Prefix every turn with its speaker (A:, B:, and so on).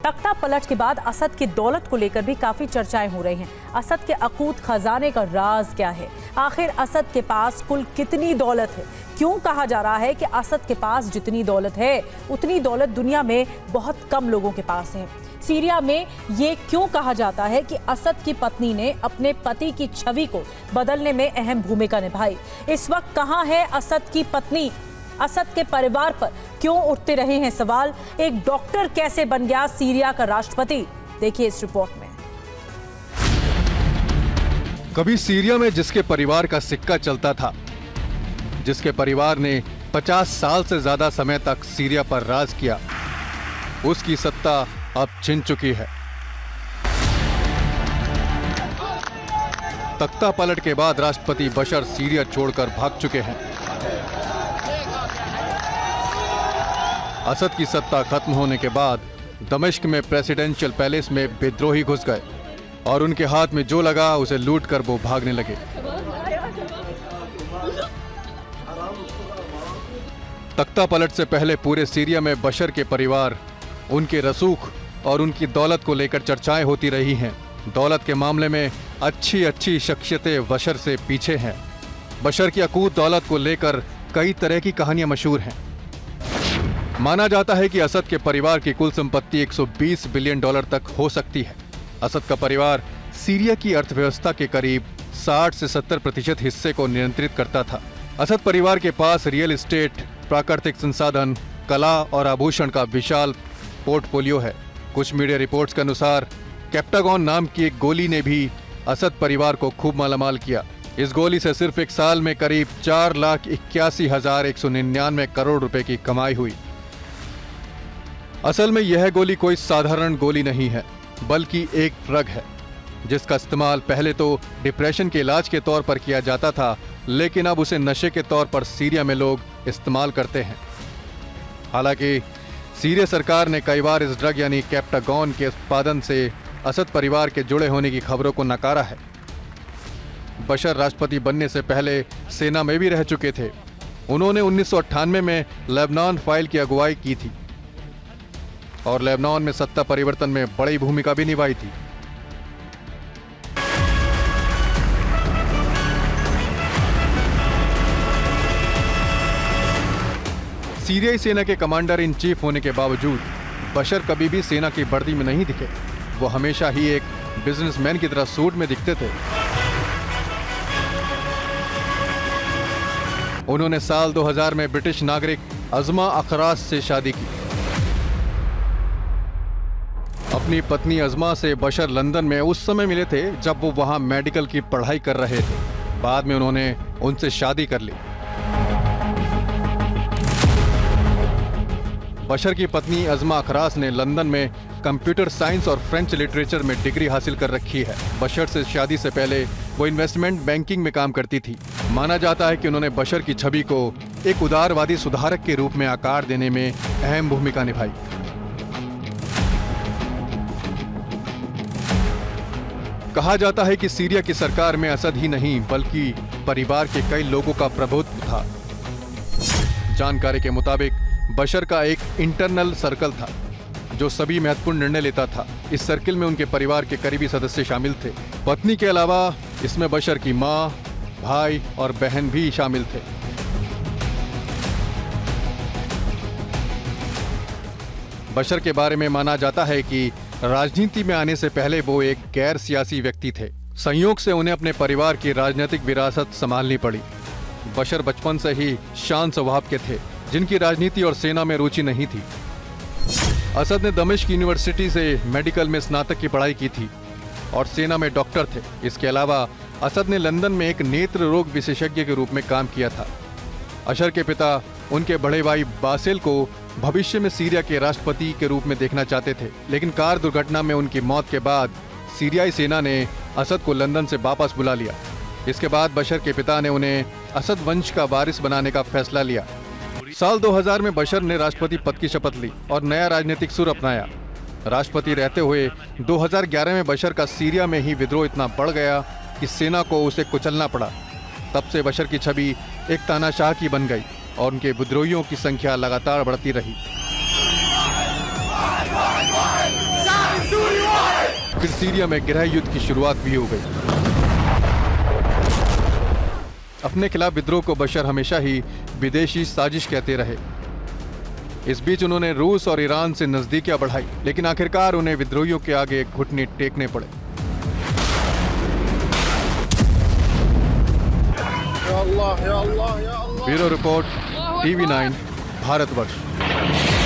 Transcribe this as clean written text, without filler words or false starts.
A: तख्ता पलट के बाद असद की दौलत को लेकर भी काफी चर्चाएं हो रही हैं। असद के अकूत खजाने का राज क्या है? आखिर असद के पास कुल कितनी दौलत है? क्यों कहा जा रहा है कि असद के पास जितनी दौलत है उतनी दौलत दुनिया में बहुत कम लोगों के पास है? सीरिया में ये क्यों कहा जाता है कि असद की पत्नी ने अपने पति की छवि को बदलने में अहम भूमिका निभाई? इस वक्त कहां है असद की पत्नी? असद के परिवार पर क्यों उठते रहे हैं सवाल? एक डॉक्टर कैसे बन गया सीरिया का राष्ट्रपति? देखिए इस रिपोर्ट में।
B: कभी सीरिया में जिसके परिवार का सिक्का चलता था, जिसके परिवार ने 50 साल से ज्यादा समय तक सीरिया पर राज किया, उसकी सत्ता अब छिन चुकी है। तख्ता पलट के बाद राष्ट्रपति बशर सीरिया छोड़कर भाग चुके हैं। असद की सत्ता खत्म होने के बाद दमिश्क में प्रेसिडेंशियल पैलेस में विद्रोही घुस गए और उनके हाथ में जो लगा उसे लूटकर वो भागने लगे। तख्ता पलट से पहले पूरे सीरिया में बशर के परिवार, उनके रसूख और उनकी दौलत को लेकर चर्चाएं होती रही हैं। दौलत के मामले में अच्छी शख्सियतें बशर से पीछे हैं। बशर की अकूत दौलत को लेकर कई तरह की कहानियां मशहूर हैं। माना जाता है कि असद के परिवार की कुल संपत्ति 120 बिलियन डॉलर तक हो सकती है। असद का परिवार सीरिया की अर्थव्यवस्था के करीब 60 से 70% हिस्से को नियंत्रित करता था। असद परिवार के पास रियल एस्टेट, प्राकृतिक संसाधन, कला और आभूषण का विशाल पोर्टफोलियो है। कुछ मीडिया रिपोर्ट्स के अनुसार कैप्टागॉन नाम की एक गोली ने भी असद परिवार को खूब मालामाल किया। इस गोली से सिर्फ एक साल में करीब 4,81,199 करोड़ रुपए की कमाई हुई। असल में यह गोली कोई साधारण गोली नहीं है, बल्कि एक ड्रग है जिसका इस्तेमाल पहले तो डिप्रेशन के इलाज के तौर पर किया जाता था, लेकिन अब उसे नशे के तौर पर सीरिया में लोग इस्तेमाल करते हैं। हालांकि सीरिया सरकार ने कई बार इस ड्रग यानी कैप्टागॉन के उत्पादन से असद परिवार के जुड़े होने की खबरों को नकारा है। बशर राष्ट्रपति बनने से पहले सेना में भी रह चुके थे। उन्होंने 1998 में लेबनान फाइल की अगुवाई की थी और लेबनान में सत्ता परिवर्तन में बड़ी भूमिका भी निभाई थी। सीरियाई सेना के कमांडर इन चीफ होने के बावजूद बशर कभी भी सेना की वर्दी में नहीं दिखे। वो हमेशा ही एक बिजनेसमैन की तरह सूट में दिखते थे। उन्होंने साल 2000 में ब्रिटिश नागरिक अज़मा अखरास से शादी की। अपनी पत्नी अज़मा से बशर लंदन में उस समय मिले थे जब वो वहां मेडिकल की पढ़ाई कर रहे थे। बाद में उन्होंने उनसे शादी कर ली। बशर की पत्नी अज़मा अखरास ने लंदन में कंप्यूटर साइंस और फ्रेंच लिटरेचर में डिग्री हासिल कर रखी है। बशर से शादी से पहले वो इन्वेस्टमेंट बैंकिंग में काम करती थी। माना जाता है कि उन्होंने बशर की छवि को एक उदारवादी सुधारक के रूप में आकार देने में अहम भूमिका निभाई। कहा जाता है कि सीरिया की सरकार में असद ही नहीं बल्कि परिवार के कई लोगों का प्रभुत्व था। जानकारी के मुताबिक बशर का एक इंटरनल सर्कल था जो सभी महत्वपूर्ण निर्णय लेता था। इस सर्किल में उनके परिवार के करीबी सदस्य शामिल थे। पत्नी के अलावा इसमें बशर की मां, भाई और बहन भी शामिल थे। बशर के बारे में माना जाता है कि राजनीति में आने से पहले वो एक गैर सियासी व्यक्ति थे। संयोग से उन्हें अपने परिवार की राजनीतिक विरासत संभालनी पड़ी। बशर बचपन से ही शांत स्वभाव के थे, जिनकी राजनीति और सेना में रुचि नहीं थी। असद ने दमिश्क यूनिवर्सिटी से मेडिकल में स्नातक की पढ़ाई की थी और सेना में डॉक्टर थे। इसके अलावा असद ने लंदन में एक नेत्र रोग विशेषज्ञ के रूप में काम किया था। अशर के पिता उनके बड़े भाई बासिल को भविष्य में सीरिया के राष्ट्रपति के रूप में देखना चाहते थे, लेकिन कार दुर्घटना में उनकी मौत के बाद सीरियाई सेना ने असद को लंदन से वापस बुला लिया। इसके बाद बशर के पिता ने उन्हें असद वंश का वारिस बनाने का फैसला लिया। साल 2000 में बशर ने राष्ट्रपति पद की शपथ ली और नया राजनीतिक सुर अपनाया। राष्ट्रपति रहते हुए 2011 में बशर का सीरिया में ही विद्रोह इतना बढ़ गया कि सेना को उसे कुचलना पड़ा। तब से बशर की छवि एक तानाशाह की बन गई और उनके विद्रोहियों की संख्या लगातार बढ़ती रही। फिर सीरिया में गृह युद्ध की शुरुआत भी हो गई। अपने खिलाफ विद्रोह को बशर हमेशा ही विदेशी साजिश कहते रहे। इस बीच उन्होंने रूस और ईरान से नजदीकियां बढ़ाई, लेकिन आखिरकार उन्हें विद्रोहियों के आगे घुटने टेकने पड़े।
C: या अल्लाह या अल्लाह या अल्लाह।
B: Bureau report, TV9, Bharatvarsh.